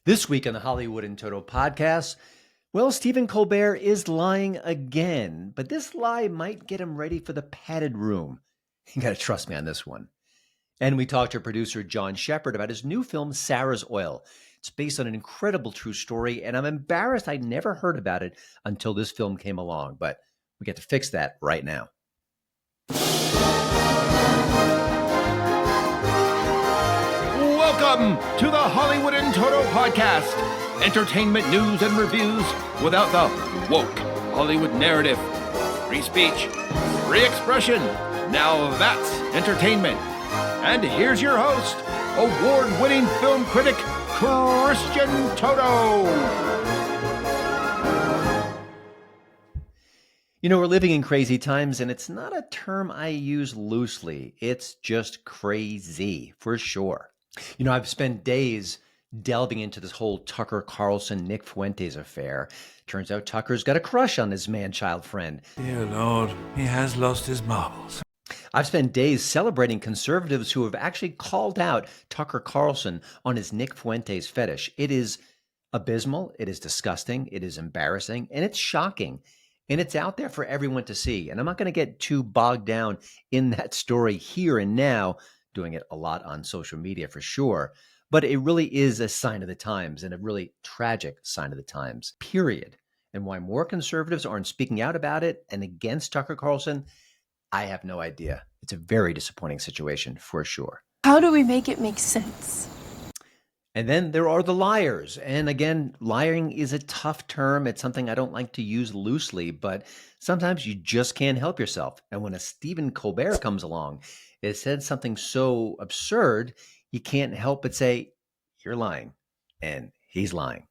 This week on the Hollywood and Toto Podcast, well, Stephen Colbert is lying again, but this lie might get him ready for the padded room. You got to trust me on this one. And we talked to producer John Shepard about his new film, Sarah's Oil. It's based on an incredible true story, and I'm embarrassed I never heard about it until this film came along, but we get to fix that right now. Welcome to the Hollywood and Toto Podcast. Entertainment news and reviews without the woke Hollywood narrative. Free speech, free expression. Now that's entertainment. And here's your host, award-winning film critic, Christian Toto. You know, we're living in crazy times, and it's not a term I use loosely. It's just crazy, for sure. You know, I've spent days delving into this whole Tucker Carlson, Nick Fuentes affair. Turns out Tucker's got a crush on his man-child friend. Dear Lord, he has lost his marbles. I've spent days celebrating conservatives who have actually called out Tucker Carlson on his Nick Fuentes fetish. It is abysmal, it is disgusting, it is embarrassing, and it's shocking. And it's out there for everyone to see. And I'm not going to get too bogged down in that story here and now, doing it a lot on social media for sure. But it really is a sign of the times, and a really tragic sign of the times, period. And why more conservatives aren't speaking out about it and against Tucker Carlson, I have no idea. It's a very disappointing situation for sure. How do we make it make sense? And then there are the liars. And again, lying is a tough term. It's something I don't like to use loosely, but sometimes you just can't help yourself. And when a Stephen Colbert comes along, it said something so absurd, you can't help but say, you're lying. And he's lying.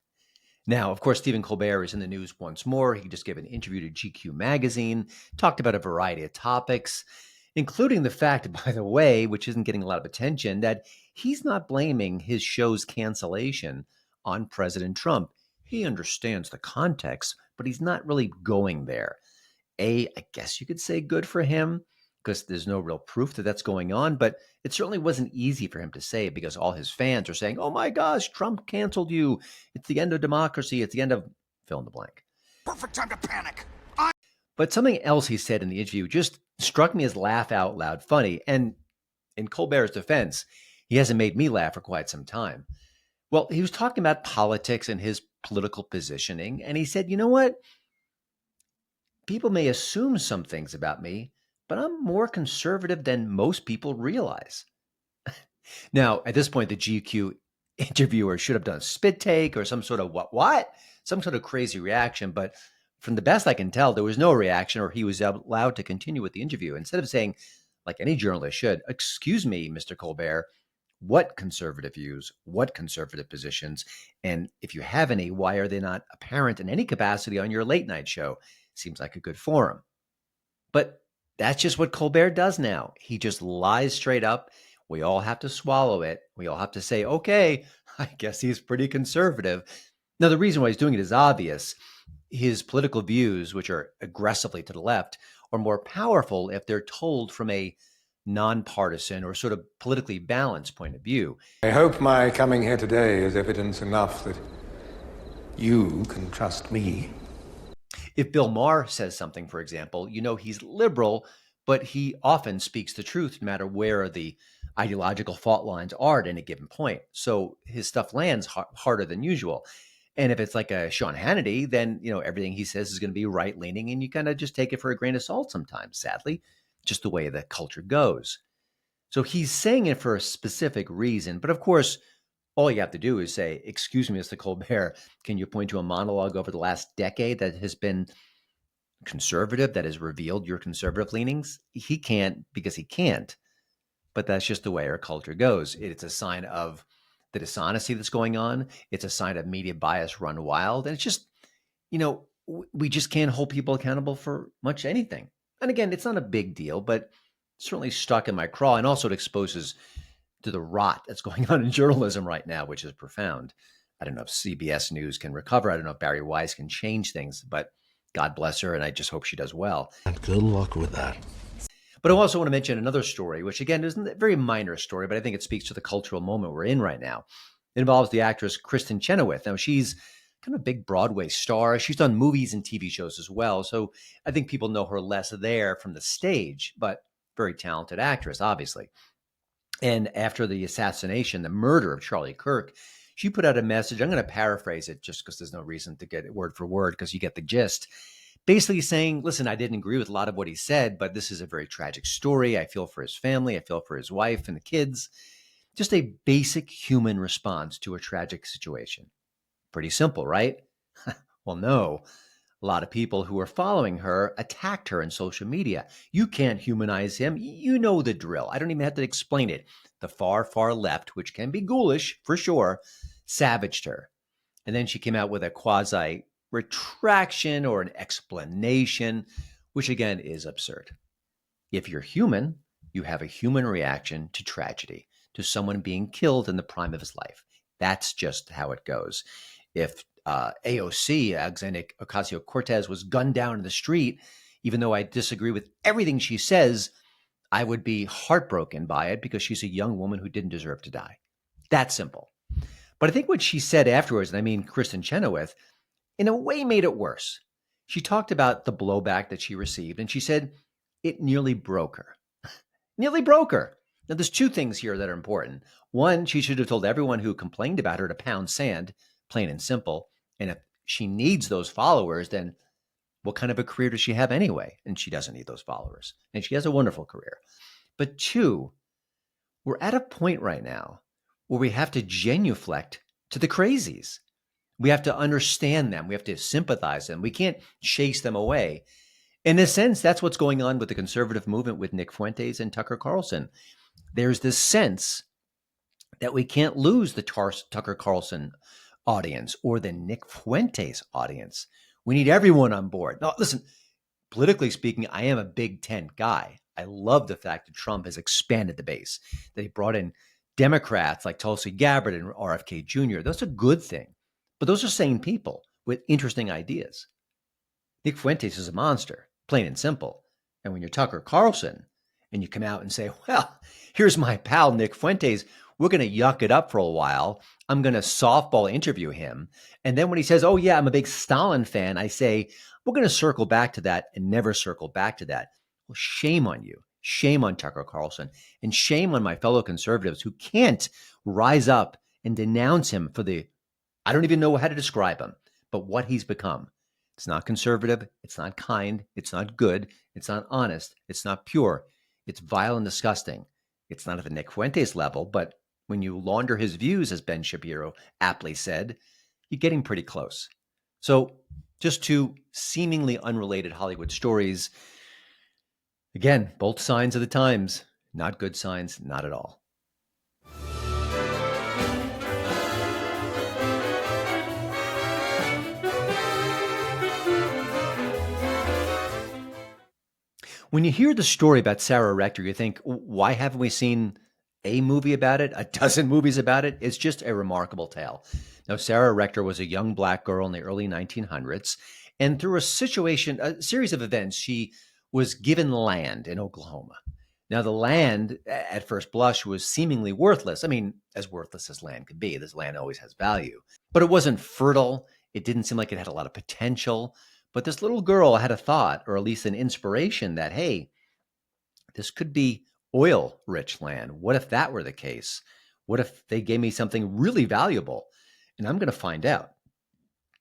Now, of course, Stephen Colbert is in the news once more. He just gave an interview to GQ magazine, talked about a variety of topics, including the fact, by the way, which isn't getting a lot of attention, that he's not blaming his show's cancellation on President Trump. He understands the context, but he's not really going there. I guess you could say good for him, because there's no real proof that that's going on, but it certainly wasn't easy for him to say because all his fans are saying, oh my gosh, Trump canceled you. It's the end of democracy. It's the end of fill in the blank. Perfect time to panic. But something else he said in the interview just struck me as laugh out loud funny. And in Colbert's defense, he hasn't made me laugh for quite some time. Well, he was talking about politics and his political positioning. And he said, you know what? People may assume some things about me, but I'm more conservative than most people realize. Now, at this point, the GQ interviewer should have done a spit take or some sort of some sort of crazy reaction. But from the best I can tell, there was no reaction, or he was allowed to continue with the interview. Instead of saying, like any journalist should, excuse me, Mr. Colbert, what conservative views, what conservative positions, and if you have any, why are they not apparent in any capacity on your late night show? Seems like a good forum. But that's just what Colbert does now. He just lies straight up. We all have to swallow it. We all have to say, okay, I guess he's pretty conservative. Now, the reason why he's doing it is obvious. His political views, which are aggressively to the left, are more powerful if they're told from a nonpartisan or sort of politically balanced point of view. I hope my coming here today is evidence enough that you can trust me. If Bill Maher says something, for example, you know he's liberal, but he often speaks the truth no matter where the ideological fault lines are at any given point. So his stuff lands harder than usual. And if it's like a Sean Hannity, then, you know, everything he says is going to be right-leaning, and you kind of just take it for a grain of salt sometimes, sadly, just the way the culture goes. So he's saying it for a specific reason. But of course, all you have to do is say, excuse me, Mr. Colbert, can you point to a monologue over the last decade that has been conservative, that has revealed your conservative leanings? He can't, because he can't. But that's just the way our culture goes. It's a sign of the dishonesty that's going on. It's a sign of media bias run wild. And it's just, you know, we just can't hold people accountable for much anything. And again, it's not a big deal, but certainly stuck in my craw. And also it exposes to the rot that's going on in journalism right now, which is profound. I don't know if CBS News can recover. I don't know if Barry Weiss can change things, but God bless her, and I just hope she does well. And good luck with that. But I also want to mention another story, which again isn't a very minor story, but I think it speaks to the cultural moment we're in right now. It involves the actress Kristen Chenoweth. Now, she's kind of a big Broadway star. She's done movies and TV shows as well. So I think people know her less there from the stage, but very talented actress, obviously. And after the assassination, the murder of Charlie Kirk, she put out a message. I'm going to paraphrase it just because there's no reason to get it word for word because you get the gist. Basically saying, listen, I didn't agree with a lot of what he said, but this is a very tragic story. I feel for his family. I feel for his wife and the kids. Just a basic human response to a tragic situation. Pretty simple, right? Well, no. A lot of people who were following her attacked her in social media. You can't humanize him. You know the drill. I don't even have to explain it. The far, far left, which can be ghoulish for sure, savaged her. And then she came out with a quasi retraction or an explanation, which again is absurd. If you're human, you have a human reaction to tragedy, to someone being killed in the prime of his life. That's just how it goes. If AOC, Alexandria Ocasio-Cortez, was gunned down in the street, even though I disagree with everything she says, I would be heartbroken by it because she's a young woman who didn't deserve to die. That simple. But I think what she said afterwards, and I mean Kristen Chenoweth, in a way made it worse. She talked about the blowback that she received, and she said it nearly broke her. Nearly broke her. Now, there's two things here that are important. One, she should have told everyone who complained about her to pound sand, plain and simple. And if she needs those followers, then what kind of a career does she have anyway? And she doesn't need those followers. And she has a wonderful career. But two, we're at a point right now where we have to genuflect to the crazies. We have to understand them. We have to sympathize them. We can't chase them away. In a sense, that's what's going on with the conservative movement with Nick Fuentes and Tucker Carlson. There's this sense that we can't lose the Tucker Carlson audience or the Nick Fuentes audience. We need everyone on board. Now, listen, politically speaking, I am a Big Tent guy. I love the fact that Trump has expanded the base, that he brought in Democrats like Tulsi Gabbard and RFK Jr. That's a good thing. But those are sane people with interesting ideas. Nick Fuentes is a monster, plain and simple. And when you're Tucker Carlson and you come out and say, well, here's my pal Nick Fuentes, we're going to yuck it up for a while. I'm going to softball interview him. And then when he says, oh, yeah, I'm a big Stalin fan, I say, we're going to circle back to that and never circle back to that. Well, shame on you. Shame on Tucker Carlson. And shame on my fellow conservatives who can't rise up and denounce him for the, I don't even know how to describe him, but what he's become. It's not conservative. It's not kind. It's not good. It's not honest. It's not pure. It's vile and disgusting. It's not at the Nick Fuentes level, but when you launder his views, as Ben Shapiro aptly said, you're getting pretty close. So just two seemingly unrelated Hollywood stories. Again, both signs of the times. Not good signs, not at all. When you hear the story about Sarah Rector, you think, why haven't we seen a movie about it, a dozen movies about it? It's just a remarkable tale. Now, Sarah Rector was a young Black girl in the early 1900s, and through a series of events, she was given land in Oklahoma. Now, the land, at first blush, was seemingly worthless. I mean, as worthless as land could be. This land always has value. But it wasn't fertile. It didn't seem like it had a lot of potential. But this little girl had a thought, or at least an inspiration, that, hey, this could be oil-rich land. What if that were the case? What if they gave me something really valuable? And I'm going to find out.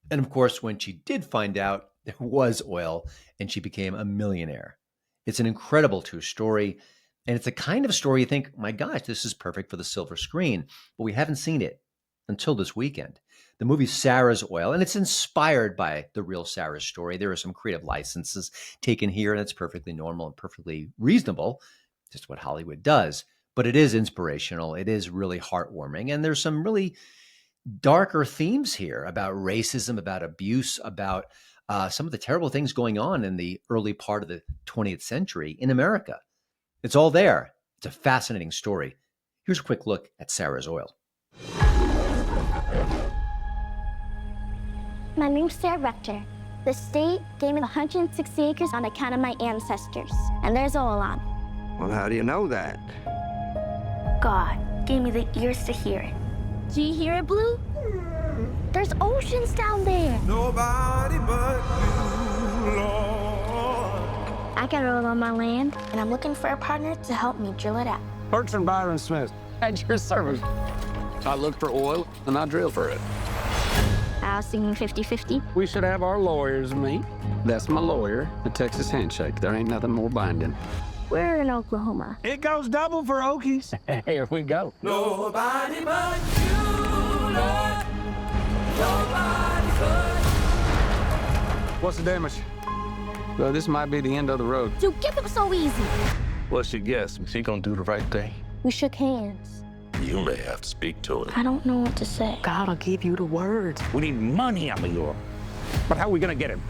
And of course, when she did find out, there was oil, and she became a millionaire. It's an incredible true story. And it's a kind of story you think, my gosh, this is perfect for the silver screen. But we haven't seen it until this weekend. The movie Sarah's Oil, and it's inspired by the real Sarah's story. There are some creative licenses taken here, and it's perfectly normal and perfectly reasonable, just what Hollywood does. But it is inspirational. It is really heartwarming. And there's some really darker themes here about racism, about abuse, about some of the terrible things going on in the early part of the 20th century in America. It's all there. It's a fascinating story. Here's a quick look at Sarah's Oil. My name's Sarah Rector. The state gave me 160 acres on account of my ancestors, and there's oil on. Well, how do you know that? God gave me the ears to hear it. Do you hear it, Blue? There's oceans down there. Nobody but you, Lord. I got oil on my land, and I'm looking for a partner to help me drill it out. Bertrand Byron Smith, at your service. I look for oil, and I drill for it. I was thinking 50-50. We should have our lawyers meet. That's my lawyer, the Texas handshake. There ain't nothing more binding. We're in Oklahoma. It goes double for Okies. Here we go. Nobody but you, Lord. Nobody but. What's the damage? Well, this might be the end of the road. Dude, give them so easy. What's your guess? Is he gonna do the right thing? We shook hands. You may have to speak to him. I don't know what to say. God'll give you the words. We need money out of you. But how are we gonna get him?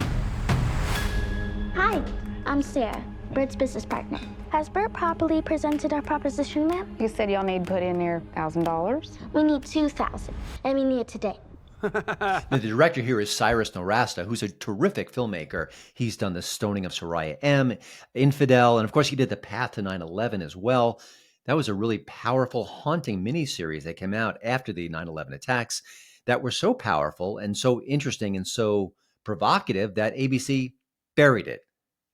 Hi, I'm Sarah, Bert's business partner. Has Bert properly presented our proposition, ma'am? You said y'all need to put in your $1,000. We need 2,000, and we need it today. The director here is Cyrus Nowrasteh, who's a terrific filmmaker. He's done The Stoning of Soraya M., Infidel, and of course he did The Path to 9/11 as well. That was a really powerful, haunting miniseries that came out after the 9/11 attacks that were so powerful and so interesting and so provocative that ABC buried it,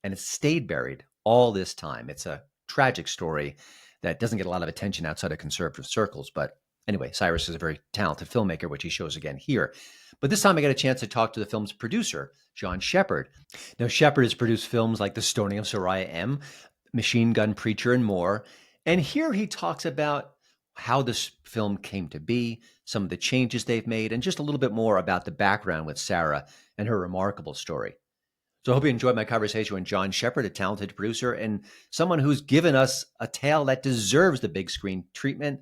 and it stayed buried all this time. It's a tragic story that doesn't get a lot of attention outside of conservative circles, but anyway, Cyrus is a very talented filmmaker, which he shows again here. But this time I got a chance to talk to the film's producer, John Shepard. Now, Shepard has produced films like The Stoning of Soraya M., Machine Gun Preacher, and more. And here he talks about how this film came to be, some of the changes they've made, and just a little bit more about the background with Sarah and her remarkable story. So I hope you enjoyed my conversation with John Shepard, a talented producer and someone who's given us a tale that deserves the big screen treatment.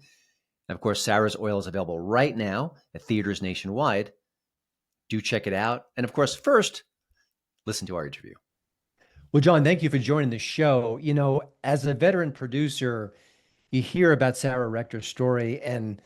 And of course, Sarah's Oil is available right now at theaters nationwide. Do check it out. And of course, first, listen to our interview. Well, John, thank you for joining the show. You know, as a veteran producer, you hear about Sarah Rector's story, and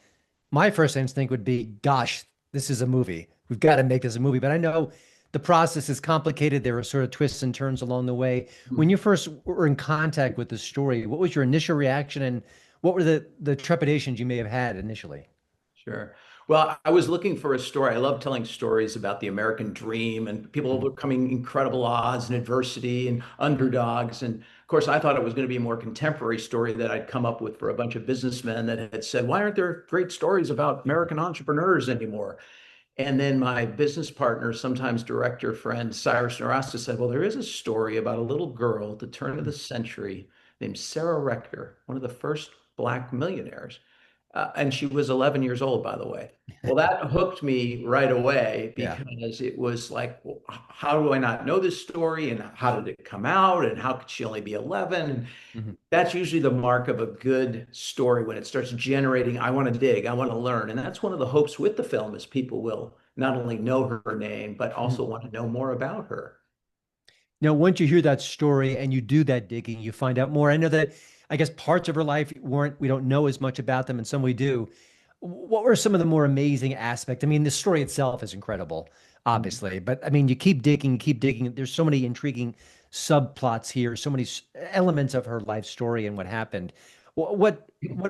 my first instinct would be, gosh, this is a movie. We've got to make this a movie. But I know the process is complicated. There were sort of twists and turns along the way. When you first were in contact with the story, what was your initial reaction, and what were the trepidations you may have had initially? Sure. Well, I was looking for a story. I love telling stories about the American dream and people overcoming incredible odds and adversity and underdogs. And of course, I thought it was going to be a more contemporary story that I'd come up with for a bunch of businessmen that had said, why aren't there great stories about American entrepreneurs anymore? And then my business partner, sometimes director friend, Cyrus Nowrasteh, said, well, there is a story about a little girl at the turn of the century named Sarah Rector, one of the first Black millionaires. And she was 11 years old, by the way. Well, that hooked me right away because it was like, well, how do I not know this story? And how did it come out? And how could she only be 11? And that's usually the mark of a good story when it starts generating, I want to dig, I want to learn. And that's one of the hopes with the film is people will not only know her name, but also want to know more about her. Now, once you hear that story and you do that digging, you find out more. I know that, I guess, parts of her life we don't know as much about them, and some we do. What were some of the more amazing aspects? I mean, the story itself is incredible, obviously, but I mean, you keep digging. There's so many intriguing subplots here, so many elements of her life story and what happened. What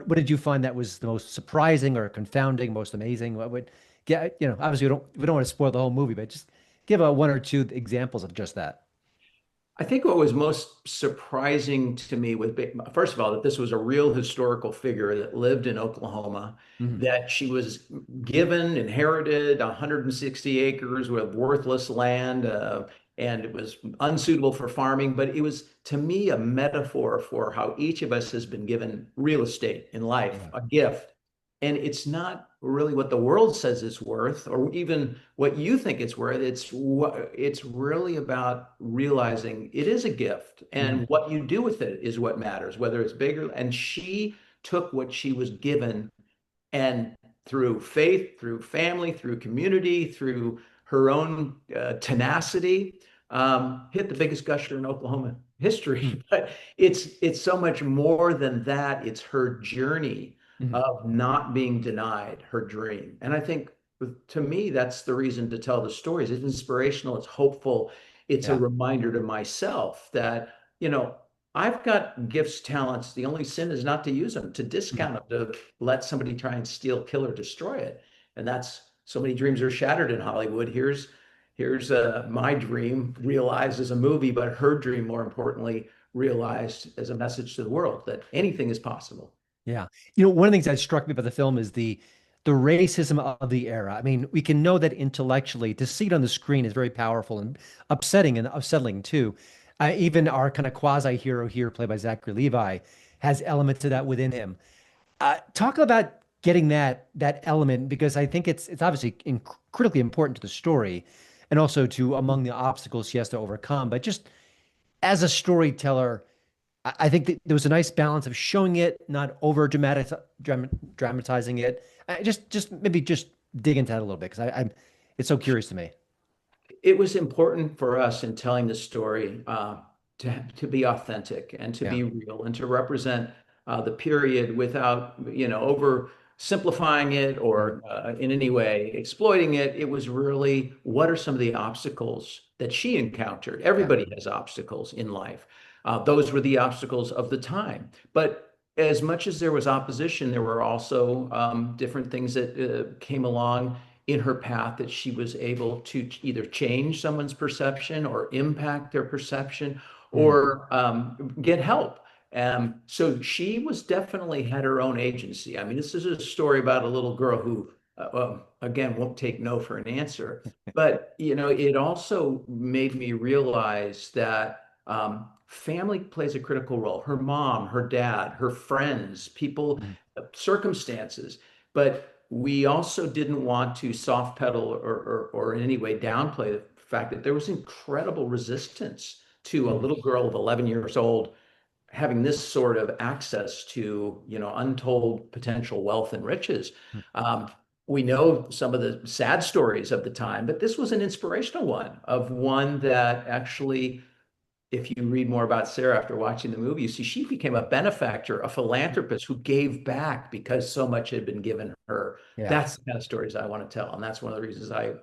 did you find that was the most surprising or confounding, most amazing? What would get, obviously we don't want to spoil the whole movie, but just give one or two examples of just that. I think what was most surprising to me was, first of all, that this was a real historical figure that lived in Oklahoma, that she was inherited 160 acres with worthless land, and it was unsuitable for farming. But it was, to me, a metaphor for how each of us has been given real estate in life, a gift. And it's not really what the world says it's worth, or even what you think it's worth. It's really about realizing it is a gift, and what you do with it is what matters, whether it's bigger. And she took what she was given, and through faith, through family, through community, through her own tenacity, hit the biggest gusher in Oklahoma history. But it's so much more than that. It's her journey of not being denied her dream. And I think, to me, that's the reason to tell the stories. It's inspirational, it's hopeful, it's a reminder to myself that, I've got gifts, talents. The only sin is not to use them, to discount them, to let somebody try and steal, kill, or destroy it. And that's so many dreams are shattered in Hollywood. Here's my dream realized as a movie, but her dream, more importantly, realized as a message to the world that anything is possible. Yeah. You know, one of the things that struck me about the film is the racism of the era. I mean, we can know that intellectually, to see it on the screen is very powerful and upsetting and unsettling too. Even our kind of quasi-hero here, played by Zachary Levi, has elements of that within him. Talk about getting that element, because I think it's obviously critically important to the story, and also to among the obstacles she has to overcome. But just as a storyteller, I think that there was a nice balance of showing it, not over dramatizing it. Just maybe just dig into that a little bit, because it's so curious to me. It was important for us in telling the story to be authentic and to be real and to represent the period without, over simplifying it or in any way exploiting it. It was really, what are some of the obstacles that she encountered? Everybody has obstacles in life. Those were the obstacles of the time. But as much as there was opposition, there were also different things that came along in her path that she was able to either change someone's perception or impact their perception or get help. So she was definitely had her own agency. I mean, this is a story about a little girl who, again, won't take no for an answer. But, it also made me realize that family plays a critical role. Her mom, her dad, her friends, people, circumstances. But we also didn't want to soft pedal or in any way downplay the fact that there was incredible resistance to a little girl of 11 years old having this sort of access to, untold potential wealth and riches. We know some of the sad stories of the time, but this was an inspirational one that actually, if you read more about Sarah after watching the movie, you see she became a benefactor, a philanthropist who gave back because so much had been given her. Yeah. That's the kind of stories I want to tell. And that's one of the reasons I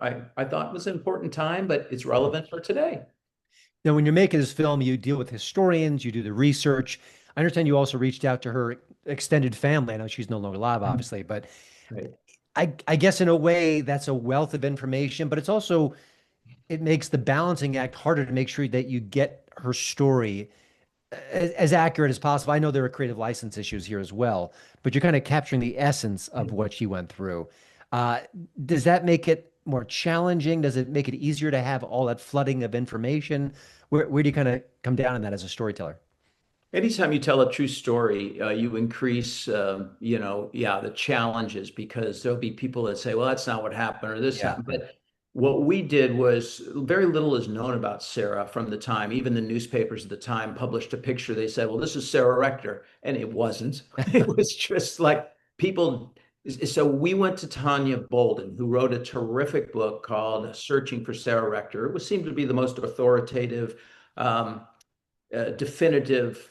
thought it was an important time, but it's relevant for today. Now, when you're making this film, you deal with historians, you do the research. I understand you also reached out to her extended family. I know she's no longer alive, obviously, but right. I guess in a way that's a wealth of information, but it makes the balancing act harder to make sure that you get her story as accurate as possible. I know there are creative license issues here as well, but you're kind of capturing the essence of what she went through. Does that make it more challenging? Does it make it easier to have all that flooding of information? Where do you kind of come down on that as a storyteller? Anytime you tell a true story, you increase, the challenges, because there'll be people that say, well, that's not what happened or this happened. But what we did was, very little is known about Sarah from the time. Even the newspapers at the time published a picture. They said, well, this is Sarah Rector. And it wasn't. It was just like people. So we went to Tanya Bolden, who wrote a terrific book called Searching for Sarah Rector. It seemed to be the most authoritative, definitive.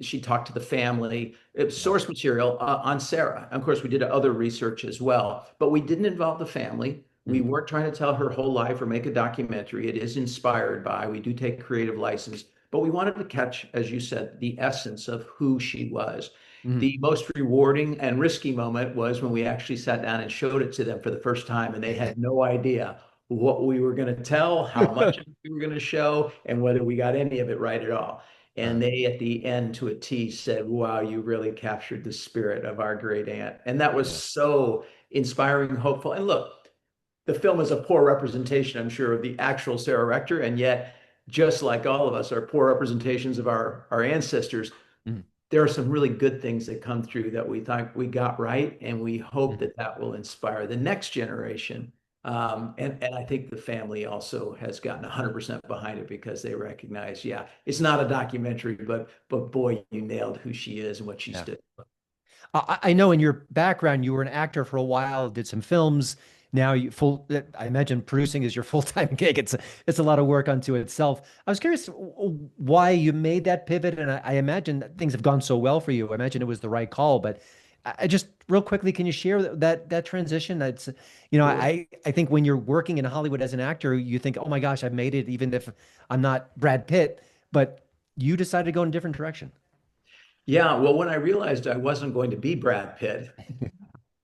She talked to the family, source material on Sarah. And of course, we did other research as well, but we didn't involve the family. We weren't trying to tell her whole life or make a documentary. It is inspired by, we do take creative license, but we wanted to catch, as you said, the essence of who she was. The most rewarding and risky moment was when we actually sat down and showed it to them for the first time, and they had no idea what we were going to tell, how much we were going to show, and whether we got any of it right at all. And they, at the end, to a T, said, wow, you really captured the spirit of our great aunt. And that was so inspiring, hopeful. And look, the film is a poor representation, I'm sure, of the actual Sarah Rector. And yet, just like all of us are poor representations of our ancestors, there are some really good things that come through that we thought we got right. And we hope that will inspire the next generation. And I think the family also has gotten 100% behind it, because they recognize, it's not a documentary, but boy, you nailed who she is and what she stood for. I know in your background, you were an actor for a while, did some films. Now I imagine producing is your full-time gig. It's a lot of work unto itself. I was curious why you made that pivot. And I imagine that things have gone so well for you. I imagine it was the right call, but I just real quickly, can you share that transition? That's, I think when you're working in Hollywood as an actor, you think, oh my gosh, I've made it, even if I'm not Brad Pitt, but you decided to go in a different direction. Yeah, well, when I realized I wasn't going to be Brad Pitt,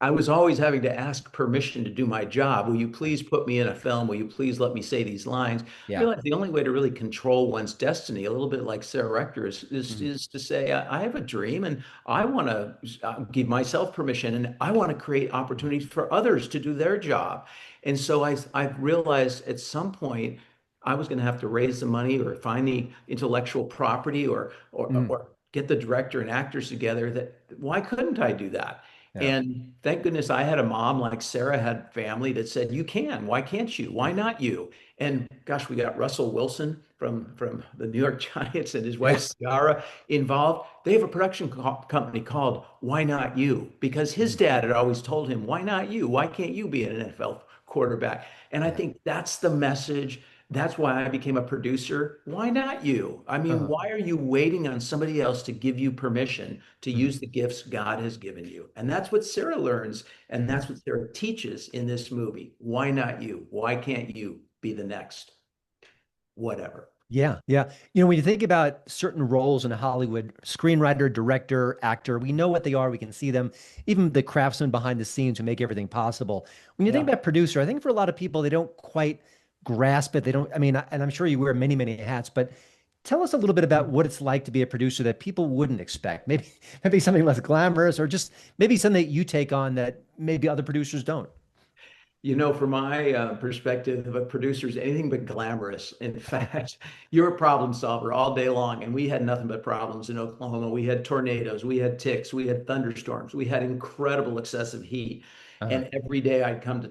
I was always having to ask permission to do my job. Will you please put me in a film? Will you please let me say these lines? I Yeah. realized the only way to really control one's destiny, a little bit like Sarah Rector, is to say, I have a dream and I want to give myself permission and I want to create opportunities for others to do their job. And so I realized at some point I was going to have to raise the money or find the intellectual property or get the director and actors together. That why couldn't I do that? Yeah. And thank goodness I had a mom like Sarah had family that said, you can, why can't you? Why not you? And gosh, we got Russell Wilson from the New York Giants and his wife Ciara involved. They have a production company called Why Not You? Because his dad had always told him, why not you? Why can't you be an NFL quarterback? And I think that's the message. That's why I became a producer. Why not you? I mean, why are you waiting on somebody else to give you permission to use the gifts God has given you? And that's what Sarah learns. And that's what Sarah teaches in this movie. Why not you? Why can't you be the next whatever? Yeah. Yeah. When you think about certain roles in Hollywood, screenwriter, director, actor, we know what they are. We can see them, even the craftsmen behind the scenes who make everything possible. When you think about producer, I think for a lot of people, they don't quite grasp it. They don't, and I'm sure you wear many, many hats, but tell us a little bit about what it's like to be a producer that people wouldn't expect. Maybe something less glamorous, or just maybe something that you take on that maybe other producers don't. From my perspective, a producer is anything but glamorous. In fact, you're a problem solver all day long. And we had nothing but problems in Oklahoma. We had tornadoes, we had ticks, we had thunderstorms, we had incredible excessive heat. And every day I'd come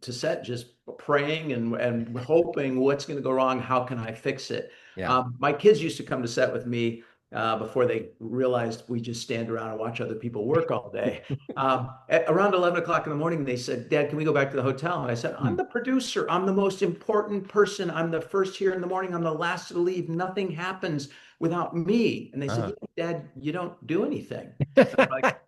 to set just praying and hoping what's going to go wrong. How can I fix it? Yeah. My kids used to come to set with me before they realized we just stand around and watch other people work all day. At around 11 o'clock in the morning, they said, Dad, can we go back to the hotel? And I said, I'm the producer. I'm the most important person. I'm the first here in the morning. I'm the last to leave. Nothing happens without me. And they said, Dad, you don't do anything. I'm like,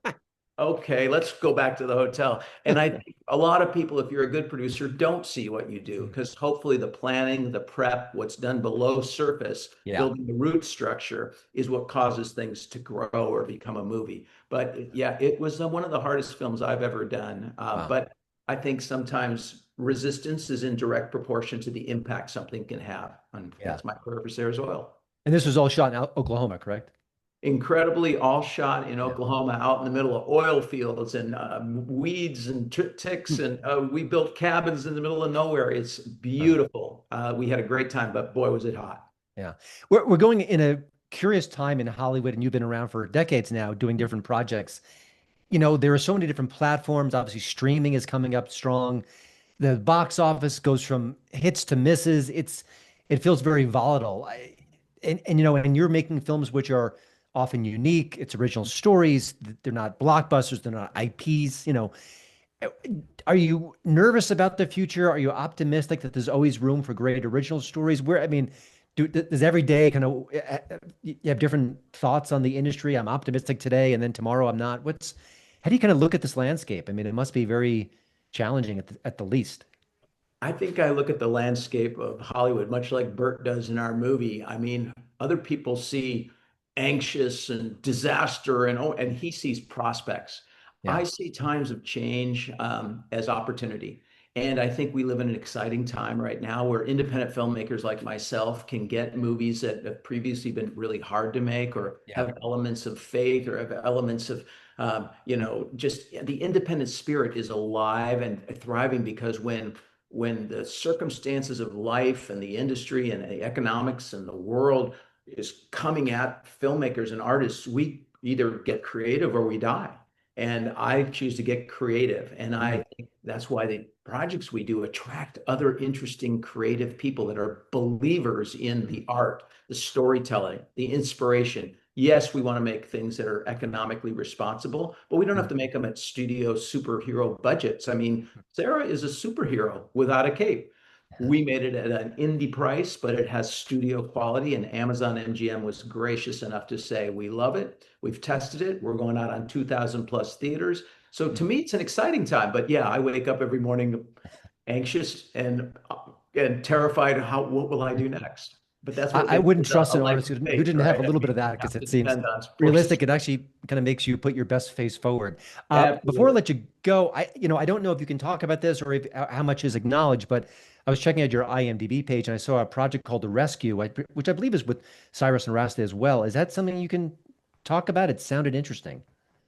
okay, let's go back to the hotel. And I think a lot of people, if you're a good producer, don't see what you do, because hopefully the planning, the prep, what's done below surface, building the root structure is what causes things to grow or become a movie. But yeah, it was one of the hardest films I've ever done. But I think sometimes resistance is in direct proportion to the impact something can have. And that's my prayer for Sarah's Oil. And this was all shot in Oklahoma, correct? Incredibly, all shot in Oklahoma, out in the middle of oil fields and weeds and ticks. And we built cabins in the middle of nowhere. It's beautiful. We had a great time, but boy, was it hot. Yeah. We're going in a curious time in Hollywood, and you've been around for decades now doing different projects. There are so many different platforms. Obviously, streaming is coming up strong. The box office goes from hits to misses. It feels very volatile. And you're making films which are often unique. It's original stories. They're not blockbusters. They're not IPs. Are you nervous about the future? Are you optimistic that there's always room for great original stories? Does every day you have different thoughts on the industry? I'm optimistic today, and then tomorrow I'm not. How do you kind of look at this landscape? It must be very challenging at the least. I think I look at the landscape of Hollywood much like Bert does in our movie. Other people see anxious and disaster, and he sees prospects. I see times of change as opportunity. And I think we live in an exciting time right now where independent filmmakers like myself can get movies that have previously been really hard to make, or have elements of faith, or have elements of, just the independent spirit is alive and thriving, because when the circumstances of life and the industry and the economics and the world is coming at filmmakers and artists, we either get creative or we die. And I choose to get creative. And I think that's why the projects we do attract other interesting, creative people that are believers in the art, the storytelling, the inspiration. Yes, we want to make things that are economically responsible, but we don't have to make them at studio superhero budgets. Sarah is a superhero without a cape. We made it at an indie price, but it has studio quality, and Amazon MGM was gracious enough to say, we love it. We've tested it. We're going out on 2,000 plus theaters. So to me, it's an exciting time. But yeah, I wake up every morning anxious and terrified. What will I do next? but that's what I makes wouldn't it trust a an life artist who faith, didn't have a right? little bit You of that, have because to it seems depend on realistic. It actually kind of makes you put your best face forward. Before I Absolutely. let you go, I don't know if you can talk about this or if, how much is acknowledged, but I was checking out your IMDb page and I saw a project called The Rescue, which I believe is with Cyrus and Rasta as well. Is that something you can talk about? It sounded interesting.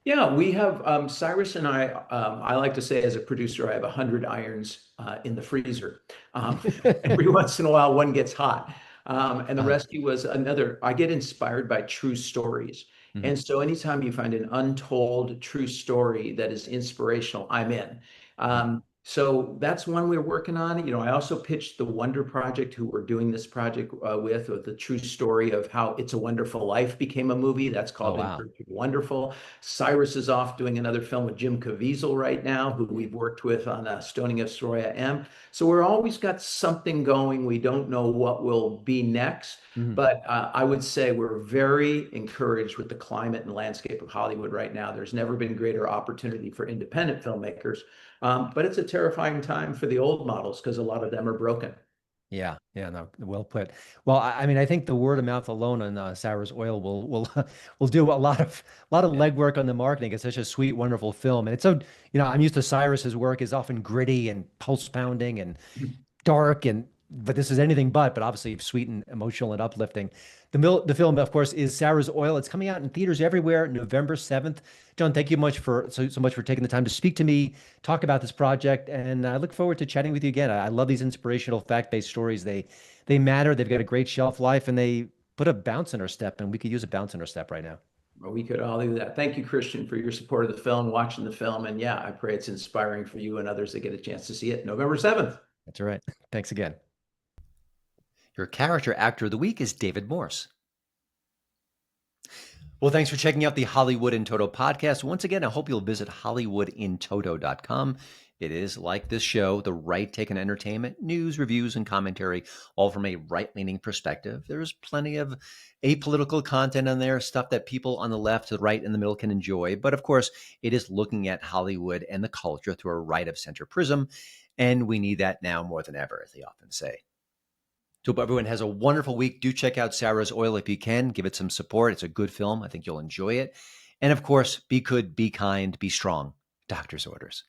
Yeah, we have Cyrus and I. I like to say, as a producer, I have 100 irons in the freezer. Every once in a while, one gets hot. And The Uh, Rescue was another. I get inspired by true stories, mhm. and so anytime you find an untold true story that is inspirational, I'm in. So that's one we're working on. I also pitched the Wonder Project, who we're doing this project with the true story of how It's a Wonderful Life became a movie. That's Oh, called wow. Imperfect Wonderful. Cyrus is off doing another film with Jim Caviezel right now, who we've worked with on Stoning of Soraya M. So we're always got something going. We don't know what will be next, Mhm. but I would say we're very encouraged with the climate and landscape of Hollywood right now. There's never been greater opportunity for independent filmmakers, but it's a terrifying time for the old models because a lot of them are broken. Yeah, yeah, no, well put. Well, I mean, I think the word of mouth alone on Sour's Oil will will do a lot of legwork on the marketing. It's such a sweet, wonderful film, and it's so I'm used to Cyrus's work is often gritty and pulse pounding and dark, but this is anything but obviously sweet and emotional and uplifting. The film, of course, is Sarah's Oil. It's coming out in theaters everywhere, November 7th. John, thank you so much for taking the time to speak to me, talk about this project, and I look forward to chatting with you again. I love these inspirational, fact-based stories. They matter. They've got a great shelf life, and they put a bounce in our step, and we could use a bounce in our step right now. Well, we could all do that. Thank you, Christian, for your support of the film, watching the film. And yeah, I pray it's inspiring for you and others that get a chance to see it November 7th. That's all right. Thanks again. Your character actor of the week is David Morse. Well, thanks for checking out the Hollywood in Toto podcast. Once again, I hope you'll visit hollywoodintoto.com. It is, like this show, the right take on entertainment, news, reviews, and commentary, all from a right-leaning perspective. There's plenty of apolitical content on there, stuff that people on the left, the right, and the middle can enjoy. But of course, it is looking at Hollywood and the culture through a right-of-center prism, and we need that now more than ever, as they often say. So hope everyone has a wonderful week. Do check out Sarah's Oil if you can. Give it some support. It's a good film. I think you'll enjoy it. And of course, be good, be kind, be strong. Doctor's orders.